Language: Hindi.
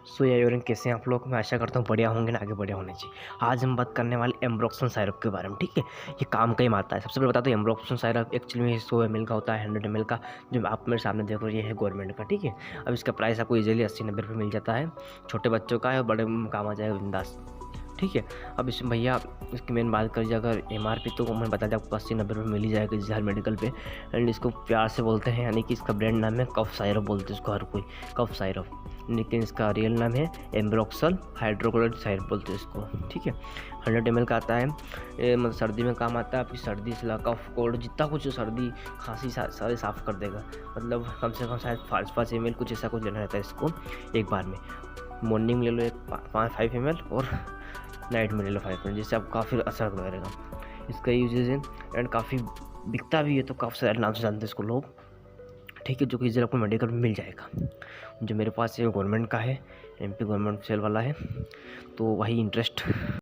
सो या यूरिन कैसे हैं आप लोग। मैं आशा करता हूँ बढ़िया होंगे ना, आगे बढ़िया होने चाहिए। आज हम बात करने वाले एम्ब्रोक्सन साइरप के बारे में, ठीक है। ये काम का ही आता है। सबसे पहले बता दो, एम्ब्रोक्सन साइरप एक्चुअली में 100 ml का होता है, 100 ml का, जो आप मेरे सामने देखो ये है गवर्नमेंट का, ठीक है। अब इसका प्राइस आपको इजीली 80-90 रुपये मिल जाता है। छोटे बच्चों का है और बड़े में काम आ जाएगा बिंदास, ठीक है। अब इसमें भैया इसकी मेन बात करिए, अगर MRP तो मैंने बता दिया आपको 80-90 रुपये मिल ही जाएगा जैसे हर मेडिकल पे। एंड इसको प्यार से बोलते हैं, यानी कि इसका ब्रांड नाम है कफ साइरप बोलते हैं इसको हर कोई, कफ साइरप, लेकिन इसका रियल नाम है एम्ब्रोक्सल हाइड्रोक्लोराइड साइरप बोलते हैं इसको, ठीक है। 100 ml का आता है। मतलब सर्दी में काम आता है, आपकी सर्दी से कफ कोल्ड जितना कुछ सर्दी खांसी सारे साफ़ कर देगा। मतलब कम से कम शायद 5 ml कुछ ऐसा कुछ लेना रहता है इसको एक बार में। मॉर्निंग में ले लो एक 5 ml और नाइट में ले लो 5 ml, जिससे आपको काफ़ी असर करेगा। इसका यूजेज है एंड काफ़ी बिकता भी है, तो काफ़ी सारे नाम से जानते हैं इसको लोग, ठीक है, जो कि इधर आपको मेडिकल में मिल जाएगा। जो मेरे पास ये गवर्नमेंट का है, MP गवर्नमेंट सेल वाला है, तो वही इंटरेस्ट